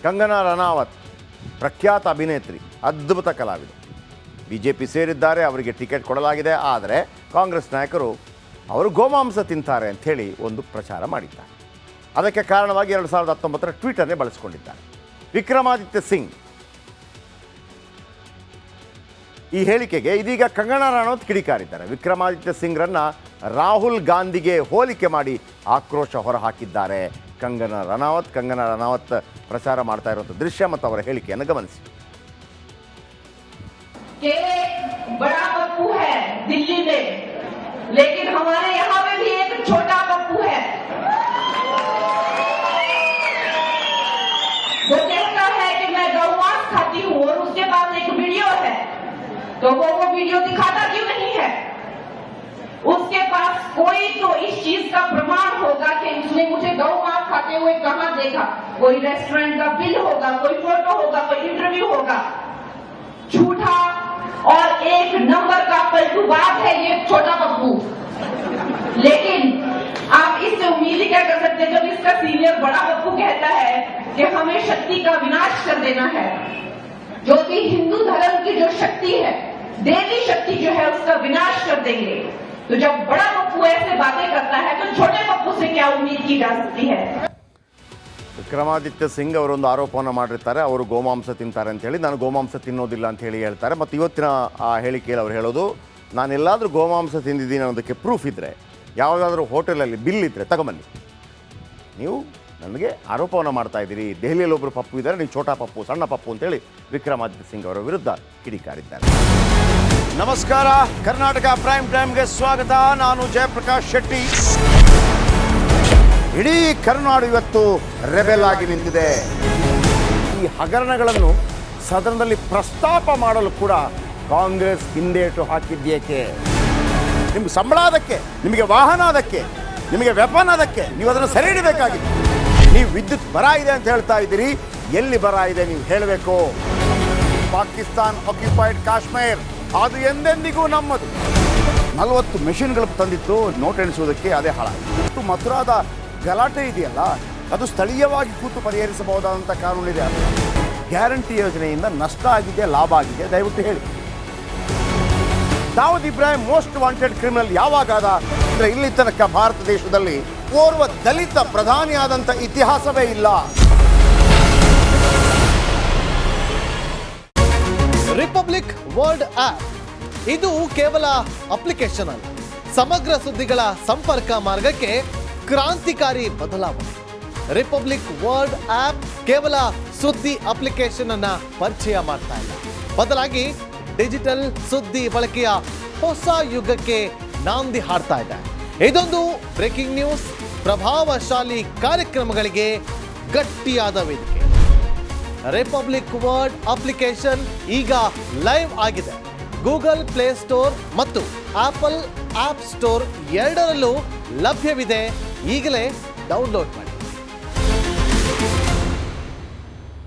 ಕಂಗನಾ ರನಾವತ್ ಪ್ರಖ್ಯಾತ ಅಭಿನೇತ್ರಿ, ಅದ್ಭುತ ಕಲಾವಿದೆ, BJP ಸೇರಿದ್ದಾರೆ, ಅವರಿಗೆ ಟಿಕೆಟ್ ಕೊಡಲಾಗಿದೆ. ಆದರೆ ಕಾಂಗ್ರೆಸ್ ನಾಯಕರು ಅವರು ಗೋಮಾಂಸ ತಿಂತಾರೆ ಅಂಥೇಳಿ ಒಂದು ಪ್ರಚಾರ ಮಾಡಿದ್ದಾರೆ. ಅದಕ್ಕೆ ಕಾರಣವಾಗಿ 2019ರ ಟ್ವೀಟನ್ನೇ ಬಳಸಿಕೊಂಡಿದ್ದಾರೆ. ವಿಕ್ರಮಾದಿತ್ಯ ಸಿಂಗ್ ಈ ಹೇಳಿಕೆಗೆ ಇದೀಗ ಕಂಗನಾ ರನಾವತ್ ಕಿಡಿಕಾರಿದ್ದಾರೆ. ವಿಕ್ರಮಾದಿತ್ಯ ಸಿಂಗ್ರನ್ನು ರಾಹುಲ್ ಗಾಂಧಿಗೆ ಹೋಲಿಕೆ ಮಾಡಿ ಆಕ್ರೋಶ ಹೊರಹಾಕಿದ್ದಾರೆ ಕಂಗನಾ ರನಾವತ್ ಪ್ರಚಾರ ಮಾಡ್ತಾ ಇರುವಂಥ ದೃಶ್ಯ ಮತ್ತು ಅವರ ಹೇಳಿಕೆಯನ್ನು ಗಮನಿಸಿ. बड़ा पप्पू है दिल्ली में, लेकिन हमारे यहाँ में भी एक छोटा पप्पू है। वो कहता है कि मैं गौमांस खाती हूँ और उसके पास एक वीडियो है, तो वो वीडियो दिखाता क्यों नहीं है? उसके पास कोई तो इस चीज का प्रमाण होगा कि उसने मुझे गौमांस खाते हुए कहाँ देखा। कोई रेस्टोरेंट का बिल होगा, कोई फोटो होगा, कोई इंटरव्यू होगा। झूठा और एक नंबर का पलटूबाज है ये छोटा पप्पू। लेकिन आप इससे उम्मीद ही क्या कर सकते हैं जब इसका सीनियर बड़ा पप्पू कहता है कि हमें शक्ति का विनाश कर देना है। जो भी हिंदू धर्म की जो शक्ति है, देवी शक्ति जो है, उसका विनाश कर देंगे। तो जब बड़ा पप्पू ऐसे बातें करता है तो छोटे पप्पू से क्या उम्मीद की जा सकती है? ವಿಕ್ರಮಾದಿತ್ಯ ಸಿಂಗ್ ಅವರೊಂದು ಆರೋಪವನ್ನು ಮಾಡಿರ್ತಾರೆ, ಅವರು ಗೋಮಾಂಸ ತಿಂತಾರೆ ಅಂತೇಳಿ. ನಾನು ಗೋಮಾಂಸ ತಿನ್ನೋದಿಲ್ಲ ಅಂತ ಹೇಳಿ ಹೇಳ್ತಾರೆ. ಮತ್ತು ಇವತ್ತಿನ ಆ ಹೇಳಿಕೆಯಲ್ಲಿ ಅವ್ರು ಹೇಳೋದು, ನಾನೆಲ್ಲಾದರೂ ಗೋಮಾಂಸ ತಿಂದಿದ್ದೀನಿ ಅನ್ನೋದಕ್ಕೆ ಪ್ರೂಫ್ ಇದ್ದರೆ, ಯಾವುದಾದ್ರೂ ಹೋಟೆಲಲ್ಲಿ ಬಿಲ್ ಇದ್ದರೆ ತಗೊಂಬನ್ನಿ. ನೀವು ನನಗೆ ಆರೋಪವನ್ನು ಮಾಡ್ತಾ ಇದ್ದೀರಿ, ದೆಹಲಿಯಲ್ಲಿ ಒಬ್ಬರು ಪಪ್ಪು ಇದ್ದಾರೆ, ನೀವು ಛೋಟಾ ಪಪ್ಪು, ಸಣ್ಣ ಪಪ್ಪು ಅಂತೇಳಿ ವಿಕ್ರಮಾದಿತ್ಯ ಸಿಂಗ್ ಅವರ ವಿರುದ್ಧ ಕಿಡಿಕಾರಿದ್ದಾರೆ. ನಮಸ್ಕಾರ, ಕರ್ನಾಟಕ ಪ್ರೈಮ್ ಟೈಮ್ಗೆ ಸ್ವಾಗತ. ನಾನು ಜಯಪ್ರಕಾಶ್ ಶೆಟ್ಟಿ. ಇಡೀ ಕರುನಾಡು ಇವತ್ತು ರೆಬೆಲ್ ಆಗಿ ನಿಂತಿದೆ. ಈ ಹಗರಣಗಳನ್ನು ಸದನದಲ್ಲಿ ಪ್ರಸ್ತಾಪ ಮಾಡಲು ಕೂಡ ಕಾಂಗ್ರೆಸ್ ಹಿಂದೇಟು ಹಾಕಿದ್ದೇಕೆ? ನಿಮ್ಗೆ ಸಂಬಳ ಅದಕ್ಕೆ, ನಿಮಗೆ ವಾಹನ ಅದಕ್ಕೆ, ನಿಮಗೆ ವೆಪನ್ ಅದಕ್ಕೆ, ನೀವು ಅದನ್ನು ಸೆರೆ ಹಿಡಬೇಕಾಗಿತ್ತು. ನೀವು ವಿದ್ಯುತ್ ಬರ ಇದೆ ಅಂತ ಹೇಳ್ತಾ ಇದ್ದೀರಿ, ಎಲ್ಲಿ ಬರ ಇದೆ ನೀವು ಹೇಳಬೇಕು. ಪಾಕಿಸ್ತಾನ್ ಆಕ್ಯುಪೈಡ್ ಕಾಶ್ಮೀರ್ ಅದು ಎಂದೆಂದಿಗೂ ನಮ್ಮದು. 40 ಮೆಷಿನ್ಗಳು ತಂದಿತ್ತು ನೋಟ್ ಎಣಿಸುವುದಕ್ಕೆ, ಅದೇ ಹಾಳಾಯಿತು. ಮಥುರಾದ ಗಲಾಟೆ ಇದೆಯಲ್ಲ, ಅದು ಸ್ಥಳೀಯವಾಗಿ ಕೂತು ಪರಿಹರಿಸಬಹುದಾದಂಥ ಕಾನೂನಿದೆ. ಗ್ಯಾರಂಟಿ ಯೋಜನೆಯಿಂದ ನಷ್ಟ ಆಗಿದೆ, ಲಾಭ ಆಗಿದೆ, ದಯವಿಟ್ಟು ಹೇಳಿ. Dawood Ibrahim most wanted criminal ಯಾವಾಗಾದ ಅಂದರೆ ಇಲ್ಲಿ ತನಕ ಭಾರತ ದೇಶದಲ್ಲಿ ಓರ್ವ ದಲಿತ ಪ್ರಧಾನಿಯಾದಂಥ ಇತಿಹಾಸವೇ ಇಲ್ಲ. ರಿಪಬ್ಲಿಕ್ ವರ್ಲ್ಡ್ ಆಪ್ ಇದು ಕೇವಲ ಅಪ್ಲಿಕೇಶನ್ ಅಲ್ಲ, ಸಮಗ್ರ ಸುದ್ದಿಗಳ ಸಂಪರ್ಕ ಮಾರ್ಗಕ್ಕೆ ಕ್ರಾಂತಿಕಾರಿ ಬದಲಾವಣೆ. ರಿಪಬ್ಲಿಕ್ ವರ್ಲ್ಡ್ ಆಪ್ ಕೇವಲ ಸುದ್ದಿ ಅಪ್ಲಿಕೇಶನ್ ಅನ್ನ ಪರಿಚಯ ಮಾಡ್ತಾ ಇಲ್ಲ, ಬದಲಾಗಿ ಡಿಜಿಟಲ್ ಸುದ್ದಿ ಬಳಕೆಯ ಹೊಸ ಯುಗಕ್ಕೆ ನಾಂದಿ ಹಾಡ್ತಾ ಇದೆ. ಇದೊಂದು ಬ್ರೇಕಿಂಗ್ ನ್ಯೂಸ್, ಪ್ರಭಾವಶಾಲಿ ಕಾರ್ಯಕ್ರಮಗಳಿಗೆ ಗಟ್ಟಿಯಾದ ವೇದಿಕೆ. ರಿಪಬ್ಲಿಕ್ ವರ್ಲ್ಡ್ ಅಪ್ಲಿಕೇಶನ್ ಈಗ ಲೈವ್ ಆಗಿದೆ. ಗೂಗಲ್ ಪ್ಲೇ ಸ್ಟೋರ್ ಮತ್ತು ಆಪಲ್ ಆಪ್ ಸ್ಟೋರ್ ಎರಡರಲ್ಲೂ ಲಭ್ಯವಿದೆ. ಈಗಲೇ ಡೌನ್ಲೋಡ್ ಮಾಡಿ.